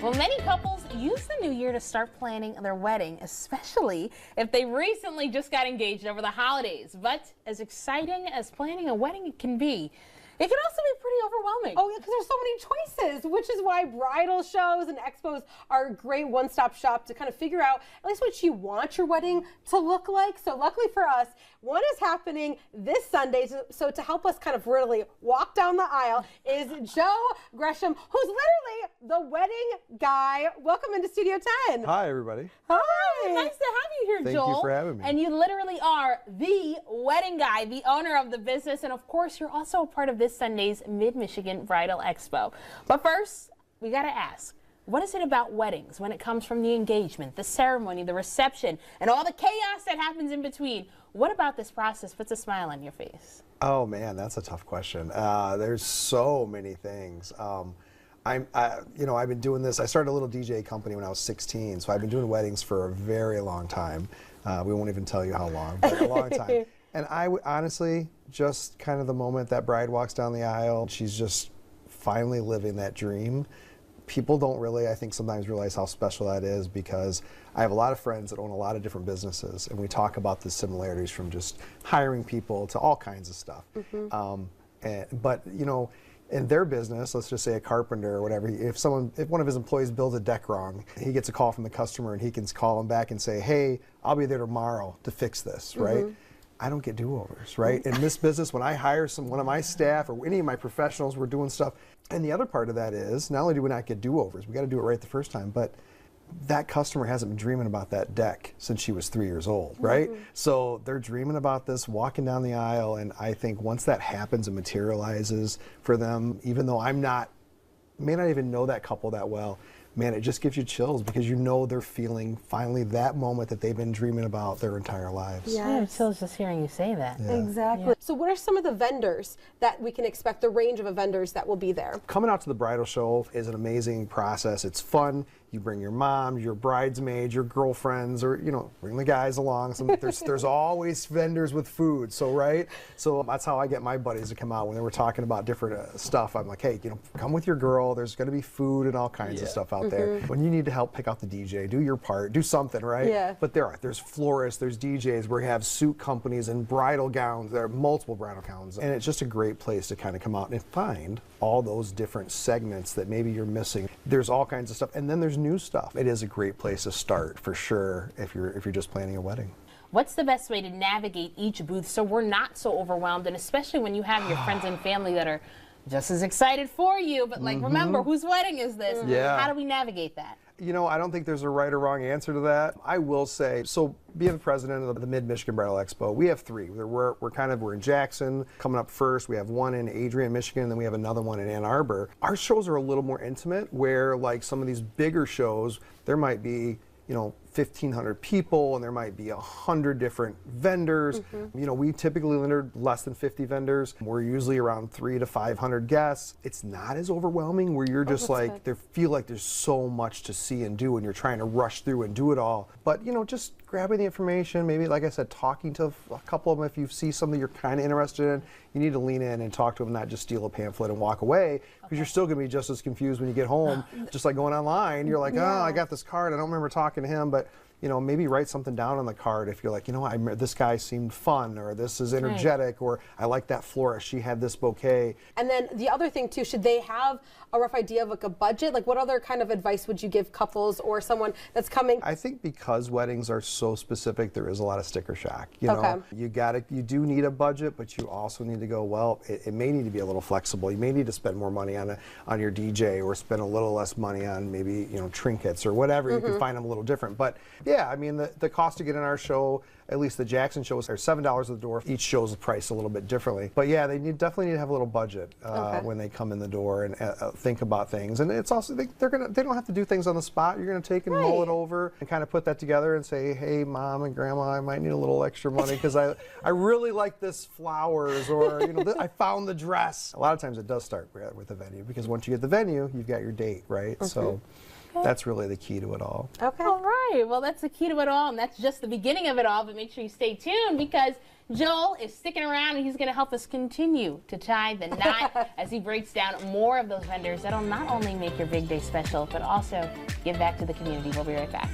Well, many couples use the new year to start planning their wedding, especially if they recently just got engaged over the holidays. But as exciting as planning a wedding can be, it can also be pretty overwhelming. Oh, yeah, because there's so many choices, which is why bridal shows and expos are a great one-stop shop to kind of figure out at least what you want your wedding to look like. So luckily for us, one is happening this Sunday. So to help us kind of really walk down the aisle is Joe Gresham, who's literally the wedding guy. Welcome into Studio 10. Hi, everybody. Hi. Nice to have you here, Joel. Thank you for having me. And you literally are the wedding guy, the owner of the business, and of course, you're also a part of this Sunday's Mid-Michigan Bridal Expo. But first, we got to ask, what is it about weddings when it comes from the engagement, the ceremony, the reception, and all the chaos that happens in between? What about this process puts a smile on your face? Oh man, that's a tough question. There's so many things. I've been doing this. I started a little DJ company when I was 16, so I've been doing weddings for a very long time. We won't even tell you how long, but a long time. And I would honestly, just kind of the moment that bride walks down the aisle, she's just finally living that dream. People don't really, I think, sometimes realize how special that is, because I have a lot of friends that own a lot of different businesses, and we talk about the similarities from just hiring people to all kinds of stuff. But you know, in their business, let's just say a carpenter or whatever, if one of his employees builds a deck wrong, he gets a call from the customer and he can call him back and say, hey, I'll be there tomorrow to fix this, right? I don't get do-overs, right? In this business, when I hire one of my staff or any of my professionals, we're doing stuff. And the other part of that is, not only do we not get do-overs, we got to do it right the first time, but that customer hasn't been dreaming about that deck since she was 3 years old, right? So they're dreaming about this, walking down the aisle, and I think once that happens and materializes for them, even though may not even know that couple that well, man, it just gives you chills, because you know they're feeling finally that moment that they've been dreaming about their entire lives. Yeah, I have chills just hearing you say that. Yeah. Exactly. So what are some of the vendors that we can expect, the range of vendors that will be there? Coming out to the bridal show is an amazing process. It's fun. You bring your mom, your bridesmaids, your girlfriends, or bring the guys along. There's always vendors with food. So that's how I get my buddies to come out when they were talking about different stuff. I'm like, hey, come with your girl. There's going to be food and all kinds of stuff out there. When you need to help pick out the DJ, do your part, do something, right? Yeah. But there's florists, there's DJs, where you have suit companies and bridal gowns. There are multiple bridal gowns, and it's just a great place to kind of come out and find all those different segments that maybe you're missing. There's all kinds of stuff, and then there's new stuff. It is a great place to start for sure if you're just planning a wedding. What's the best way to navigate each booth so we're not so overwhelmed, and especially when you have your friends and family that are just as excited for you, but like, remember, whose wedding is this? Yeah. How do we navigate that? I don't think there's a right or wrong answer to that. I will say, so being the president of the Mid-Michigan Bridal Expo, we have three. We're in Jackson, coming up first. We have one in Adrian, Michigan, and then we have another one in Ann Arbor. Our shows are a little more intimate, where like some of these bigger shows, there might be 1,500 people, and there might be 100 different vendors. We typically enter less than 50 vendors. We're usually around 300 to 500 guests. It's not as overwhelming, where you're just feel like there's so much to see and do, and you're trying to rush through and do it all. But just grabbing the information, maybe, like I said, talking to a couple of them. If you see something you're kind of interested in, you need to lean in and talk to them, not just steal a pamphlet and walk away, because you're still going to be just as confused when you get home. Just like going online, you're like, oh, I got this card, I don't remember talking to him, but maybe write something down on the card if you're like, this guy seemed fun, or this is energetic, or I like that florist, she had this bouquet. And then the other thing too, should they have a rough idea of like a budget? Like, what other kind of advice would you give couples or someone that's coming? I think because weddings are so specific, there is a lot of sticker shock. You do need a budget, but you also need to go, well, it may need to be a little flexible. You may need to spend more money on your DJ, or spend a little less money on maybe trinkets or whatever. You can find them a little different. But yeah, I mean, the cost to get in our show, at least the Jackson shows, are $7 at the door. Each show is priced a little bit differently. But yeah, they definitely need to have a little budget when they come in the door and think about things. And it's also, they don't have to do things on the spot. You're going to take and mull it over and kind of put that together and say, hey, Mom and Grandma, I might need a little extra money because I really like this flowers, or I found the dress. A lot of times it does start with the venue, because once you get the venue, you've got your date, right? So that's really the key to it all. Okay. All right. right. Well, that's the key to it all, and that's just the beginning of it all. But make sure you stay tuned because Joel is sticking around, and he's going to help us continue to tie the knot as he breaks down more of those vendors that'll not only make your big day special, but also give back to the community. We'll be right back.